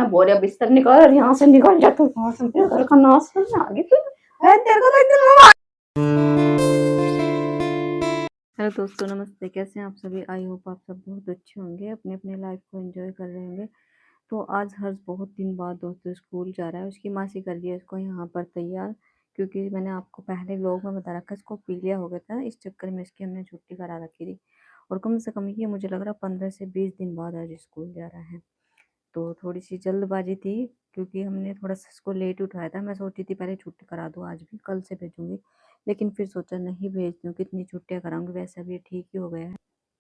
बोरिया बिस्तर निकाल और यहाँ से निकल जा तू, वहां से मेरे घर का नाश करने आ गई तू है तेरे को तो इतना। हेलो दोस्तों, नमस्ते। कैसे हैं आप सभी? आई होप आप सब बहुत अच्छे होंगे, अपने अपने लाइफ को एंजॉय कर रहे होंगे। तो आज हर्ष बहुत दिन बाद दोस्तों स्कूल जा रहा है। उसकी मासी कर रही है इसको यहाँ पर तैयार, क्योंकि मैंने आपको पहले व्लॉग में बता रखा है इसको पीलिया हो गया था। इस चक्कर में इसकी हमने छुट्टी करा रखी थी और कम से कम ये मुझे लग रहा 15 से 20 दिन बाद आज स्कूल जा रहा है। तो थोड़ी सी जल्दबाजी थी क्योंकि हमने थोड़ा सा इसको लेट उठाया था। मैं सोची थी पहले छुट्टी करा दूँ, आज भी कल से भेजूंगी, लेकिन फिर सोचा नहीं भेज दूँ, कितनी छुट्टियाँ कराऊंगी, वैसा भी ठीक ही हो गया है।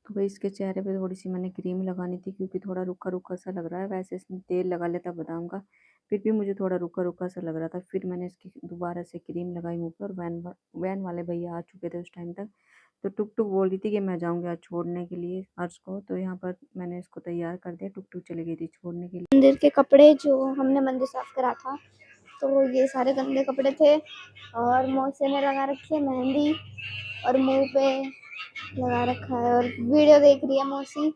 तो भाई इसके चेहरे पे थोड़ी सी मैंने क्रीम लगानी थी क्योंकि थोड़ा रूखा रूखा सा लग रहा है। वैसे इसने तेल लगा लेता बादाम का, फिर भी मुझे थोड़ा रूखा रूखा सा लग रहा था। फिर मैंने इसकी दोबारा से क्रीम लगाई मुँह पर और वैन वाले भैया आ चुके थे उस टाइम तक। तो टुक टुक बोल रही थी कि मैं जाऊंगी आज छोड़ने के लिए हर्ष को। तो यहाँ पर मैंने इसको तैयार कर दिया, टुक टुक चली गई थी छोड़ने के लिए। मंदिर के कपड़े जो हमने मंदिर साफ करा था, तो ये सारे गंदे कपड़े थे और मौसे में लगा रखी है मेहंदी और मुंह पे लगा रखा है और वीडियो देख रही है मौसी।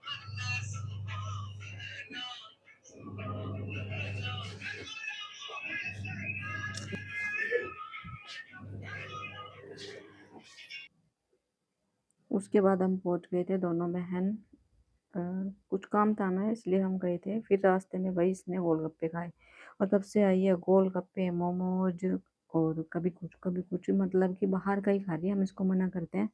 उसके बाद हम पहुंच गए थे दोनों बहन। अ, कुछ काम था ना इसलिए हम गए थे। फिर रास्ते में वही इसने गोलगप्पे खाए और तब से आई है गोलगप्पे मोमोज और कभी कुछ, मतलब कि बाहर का ही खा रही है। हम इसको मना करते हैं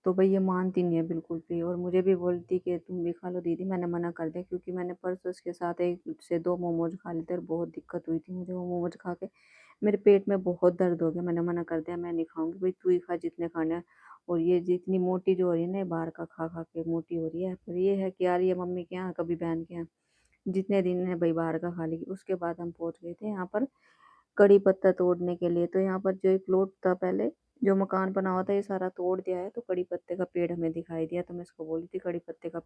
तो भाई ये मानती नहीं है बिल्कुल भी, और मुझे भी बोलती कि तुम भी खा लो दीदी। मैंने मना कर दिया क्योंकि मैंने परसों इसके साथ एक से दो मोमोज खा लिए थे और बहुत दिक्कत हुई थी मुझे वो मोमोज खा के। मेरे पेट में बहुत दर्द हो गया। मैंने मना कर दिया, मैं नहीं खाऊंगी भाई, तू ही खा जितने खाने हैं। और ये जितनी मोटी जो हो रही है ना, ये बाहर का खा खा के मोटी हो रही है। पर ये है कि यार ये मम्मी के यहाँ कभी बहन के यहाँ जितने दिन है भाई बाहर का खा लेगी। उसके बाद हम पहुंच गए थे यहाँ पर कड़ी पत्ता तोड़ने के लिए। तो यहाँ पर जो एक प्लॉट था पहले, जो मकान बना हुआ था, ये सारा तोड़ दिया है। तो कड़ी पत्ते का पेड़ हमें दिखाई दिया, तो मैं इसको बोली थी कड़ी पत्ते का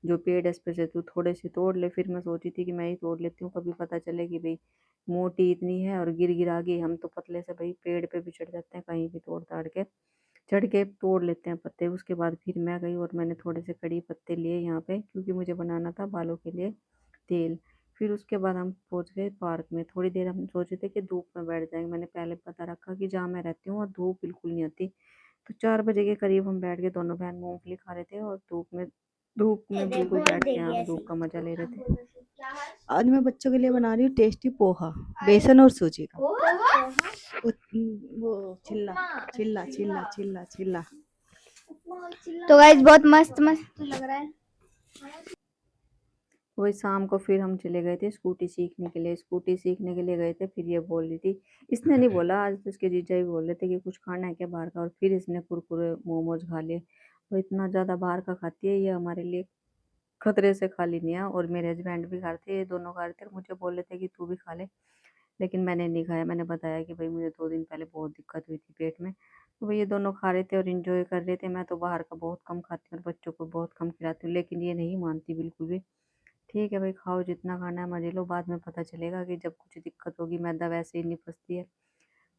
जो पेड़ है इस पे से तू थोड़े से तोड़ ले। फिर मैं सोची थी कि मैं ही तोड़ लेती हूँ, कभी पता चले कि भाई मोटी इतनी है और गिर गिरा गई। हम तो पतले से भाई पेड़ पे भी चढ़ जाते हैं, कहीं भी तोड़ ताड़ के चढ़ के तोड़ लेते हैं पत्ते। उसके बाद फिर मैं गई और मैंने थोड़े से कड़ी पत्ते लिए यहाँ पे, क्योंकि मुझे बनाना था बालों के लिए तेल। फिर उसके बाद हम पहुंच गए पार्क में। थोड़ी देर हम सोचे थे कि धूप में बैठ जाएंगे। मैंने पहले पता रखा कि जहाँ मैं रहती हूँ और धूप बिल्कुल नहीं आती। तो 4 बजे के करीब हम बैठ गए, दोनों बहन मूंगफली खा रहे थे और धूप में बिल्कुल बैठ के यहाँ धूप का मजा ले रहे थे। आज मैं बच्चों के लिए बना रही हूँ टेस्टी पोहा, बेसन और सूजी का। वो चिल्ला चिल्ला चिल्ला चिल्ला चिल्ला। तो गाइस बहुत मस्त मस्त लग रहा है। वही शाम को फिर हम चले गए थे स्कूटी सीखने के लिए। स्कूटी सीखने के लिए गए थे, फिर ये बोल रही थी, इसने नहीं बोला, आज तो इसके जीजा ही बोल रहे थे कि कुछ खाना है क्या बाहर का। और फिर इसने कुरकुरे मोमोज खा लिए। तो इतना ज़्यादा बाहर का खाती है ये, हमारे लिए खतरे से खा ली नहीं है। और मेरे हस्बैंड भी खा रहे थे, ये दोनों खा रहे थे और मुझे बोल रहे थे कि तू भी खा ले, लेकिन मैंने नहीं खाया। मैंने बताया कि भाई मुझे 2 दिन पहले बहुत दिक्कत हुई थी पेट में। तो भाई ये दोनों खा रहे थे और इंजॉय कर रहे थे। मैं तो बाहर का बहुत कम खाती हूँ और बच्चों को बहुत कम खिलाती हूँ, लेकिन ये नहीं मानती बिल्कुल भी। ठीक है भाई, खाओ जितना खाना है, मजे लो, बाद में पता चलेगा कि जब कुछ दिक्कत होगी। मैदा वैसे ही नहीं पचती है।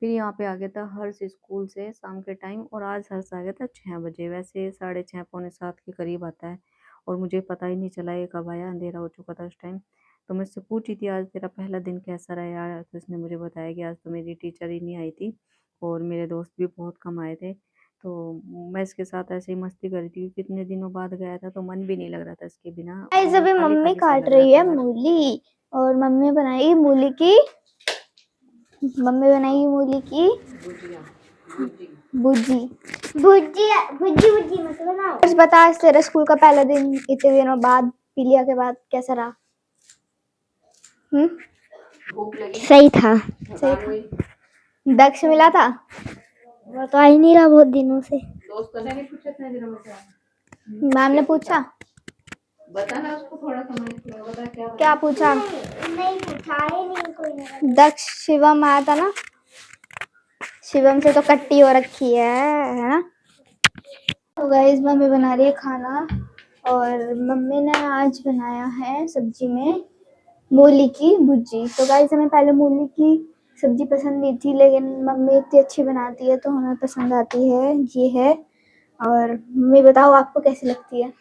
फिर यहाँ पे आ गया था हर्ष स्कूल से शाम के टाइम, और आज हर्ष आ गया था 6 बजे। वैसे 6:30 पौने 7 के करीब आता है और मुझे पता ही नहीं चला ये कब आया, अंधेरा हो चुका था उस टाइम। तो मैं उससे पूछी थी आज तेरा पहला दिन कैसा रहा यार, तो उसने मुझे बताया कि आज तो मेरी टीचर ही नहीं आई थी और मेरे दोस्त भी बहुत कम आए थे। तो मैं इसके साथ ऐसे ही मस्ती कर रही थी क्योंकि कितने दिनों बाद गया था, तो मन भी नहीं लग रहा था इसके बिना गाइस और अभी खाली मम्मी खाली सा काट लग रहा रही था है यार। मूली और मम्मी बनाएगी मूली की भुजी भुजी भुजी भुजी मत बनाओ। बस बता, तेरा स्कूल का पहला दिन इतने दिनों बाद पीलिया के बाद कैसा रहा? भूख लगी सही था, सही था। दक्ष मिला था, वो तो आ ही नहीं रहा बहुत दिनों से। दोस्तों ने नहीं पूछा इतने दिनों में क्या? मैम ने पूछा, बता ना उसको, थोड़ा समय बता क्या पूछा? नहीं पूछा ही नहीं कोई ने। दक्ष शिवम आया था ना, शिवम से तो कट्टी हो रखी है ना। तो गाइस मम्मी बना रही है खाना और मम्मी ने आज बनाया है सब्जी में मूली की भुजी। तो गाइस हमें पहले मूली की सब्जी पसंद नहीं थी, लेकिन मम्मी इतनी अच्छी बनाती है तो हमें पसंद आती है, ये है। और मम्मी बताओ आपको कैसी लगती है?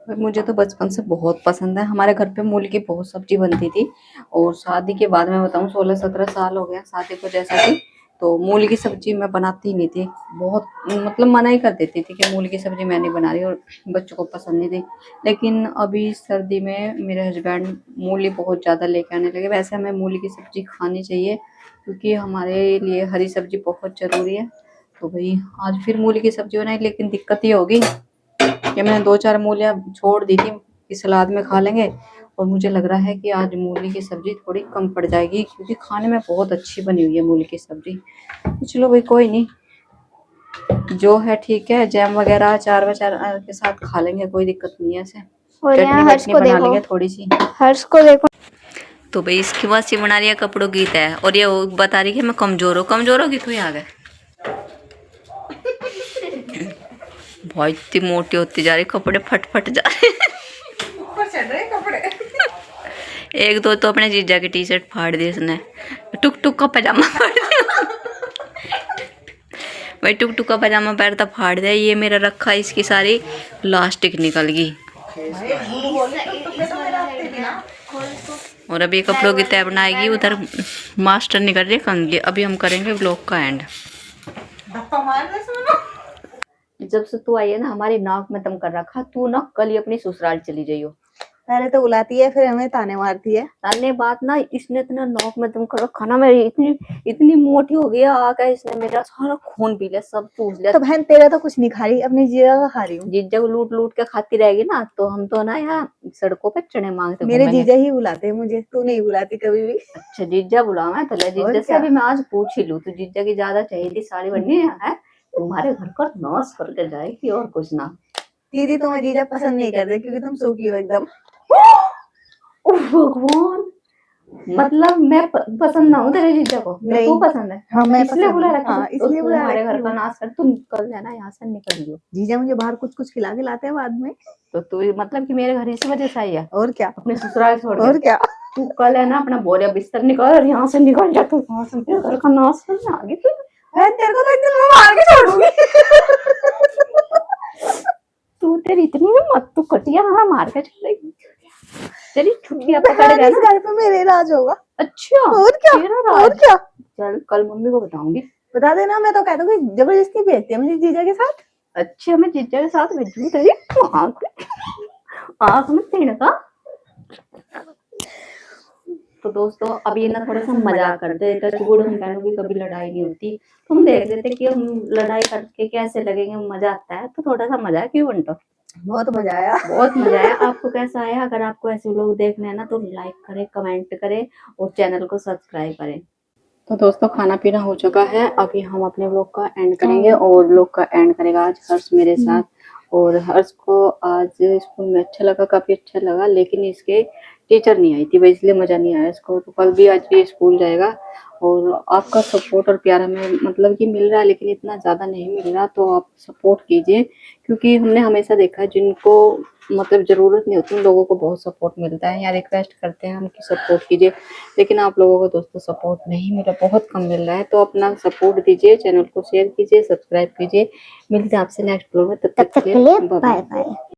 मुझे तो बचपन से बहुत पसंद है। हमारे घर पे मूली की बहुत सब्जी बनती थी और शादी के बाद मैं बताऊं 16-17 साल हो गया शादी को जैसा कि तो मूली की सब्जी मैं बनाती ही नहीं थी। बहुत मतलब मना ही कर देती थी कि मूली की सब्जी मैं नहीं बना रही और बच्चों को पसंद नहीं थी। लेकिन अभी सर्दी में मेरे हस्बैंड मूली बहुत ज़्यादा लेके आने लगे। वैसे हमें मूली की सब्जी खानी चाहिए क्योंकि हमारे लिए हरी सब्जी बहुत ज़रूरी है। तो भाई आज फिर मूली की सब्जी बनाई, लेकिन दिक्कत ये होगी कि मैंने 2-4 मूलियाँ छोड़ दी थी कि सलाद में खा लेंगे और मुझे लग रहा है कि आज मूली की सब्जी थोड़ी कम पड़ जाएगी क्योंकि खाने में बहुत अच्छी बनी हुई है मूली की सब्जी। तो चलो भाई कोई नहीं, जो है ठीक है। जैम वगैरह अचार वचार के साथ खा लेंगे, कोई दिक्कत नहीं है ऐसे। और यहाँ चटनी हर्ष वटनी को बना देखो, लेंगे थोड़ी सी। हर्ष को देखो। तो भाई इसकी वासी बना रही है कपड़ों की है और ये वो बता रही है मैं कमजोर हूँ। कमजोर होगी तो आ गए बहुत इतनी मोटी होती जा रही, कपड़े फट फट जा रहे ऊपर चढ़ रहे कपड़े एक दो तो अपने जीजा की टी शर्ट फाड़ दी इसने। टुक टुक का पजामा फाड़ दिया भाई टुक टुक का पजामा पहनता फाड़ दिया। ये मेरा रखा इसकी सारी प्लास्टिक निकल गई। और अभी कपड़ों की तय बनाएगी, उधर मास्टर निकल रही कंगी। अभी हम करेंगे व्लॉग का एंड। जब से तू आई है ना हमारी नाक में दम कर रखा। तू ना कल ही अपनी ससुराल चली जाइयो। पहले तो बुलाती है फिर हमें ताने मारती है। ताने बात ना, इसने इतना नाक में दम कर रखा ना, मेरी इतनी इतनी मोटी हो गई आकर इसने मेरा सारा खून पी लिया, सब चूस लिया। तो बहन तेरा तो कुछ नहीं खा रही, अपनी जीजा का खा रही हूँ। जीजा को लूट लूट के खाती रहेगी ना तो हम तो ना यहाँ सड़कों पे चने मांगते मेरे घूमेंगे। जीजा ही बुलाते हैं मुझे, तू नहीं बुलाती कभी भी। अच्छा जीजा बुलावा है तो ले जीजा से अभी मैं आज पूछ ही लूँ। तो जीजा की ज्यादा चाहिए थी साड़ी बननी है तुम्हारे घर का नाश करके जाएगी और कुछ ना। दीदी तुम्हें जीजा पसंद नहीं करते क्योंकि तुम सूखी हो एकदम। भगवान, मतलब मैं पसंद ना हूँ तेरे जीजा को, नहीं। तू पसंद है। हाँ मैं इसलिए बुला रखा। हाँ इसलिए बुला हमारे रखी घर का हूँ। नाश कर, तुम निकल जाना यहाँ से, निकल लियो। जीजा मुझे बाहर कुछ कुछ खिला के लाते हैं बाद में। तो तू मतलब कि मेरे घर इसी वजह से आई है? और क्या, अपने ससुराल छोड़ और क्या। तू कल है ना अपना बोरिया बिस्तर निकाल और यहाँ से निकल जा। तू वहां से मेरे घर का नाश करने आ गई थी। तेरे को तो एक दिन मैं मार के छोड़ूंगी। तू तेरी इतनी हिम्मत, तू कटिया हमें मार के चलेगी। तेरी छुट्टियां पकड़ गया इस घर पे मेरे राज होगा। अच्छा और क्या, तेरा राज। और क्या। चल कल मम्मी को बताऊंगी। बता देना, मैं तो कह दूंगी जबरदस्ती भेजती है मुझे जीजा के साथ। अच्छा मैं जीजा के साथ भेजूंगी तेरी आँख में तिनका। तो दोस्तों अभी ना थोड़ा सा मजाक करते हैं। टचवुड हम बहनों की कभी लड़ाई नहीं होती। तुम देख रहे थे कि हम लड़ाई करके कैसे लगेंगे, मजा आता है। तो थोड़ा सा मजा है क्यों बंटो? बहुत मजा आया, बहुत मजा आया। आपको कैसा आया? अगर आपको ऐसे लोग देखने हैं ना तो लाइक करें, कमेंट करें और चैनल को सब्सक्राइब करें। तो दोस्तों खाना पीना हो चुका है, अभी हम अपने व्लॉग का एंड करेंगे और व्लॉग का एंड करेगा आज हर्ष मेरे साथ। और हर्ष को आज स्कूल में अच्छा लगा, काफी अच्छा लगा, लेकिन इसके टीचर नहीं आई थी भाई, इसलिए मजा नहीं आया इसको। तो कल भी आज भी स्कूल जाएगा। और आपका सपोर्ट और प्यार हमें मतलब कि मिल रहा है, लेकिन इतना ज्यादा नहीं मिल रहा। तो आप सपोर्ट कीजिए क्योंकि हमने हमेशा देखा है जिनको मतलब जरूरत नहीं होती उन लोगों को बहुत सपोर्ट मिलता है। यहाँ रिक्वेस्ट करते हैं हम कि सपोर्ट कीजिए, लेकिन आप लोगों को दोस्तों सपोर्ट नहीं मिला, बहुत कम मिल रहा है। तो अपना सपोर्ट दीजिए, चैनल को शेयर कीजिए, सब्सक्राइब कीजिए। मिलते हैं आपसे नेक्स्ट व्लॉग में, तब तक के लिए बाय बाय।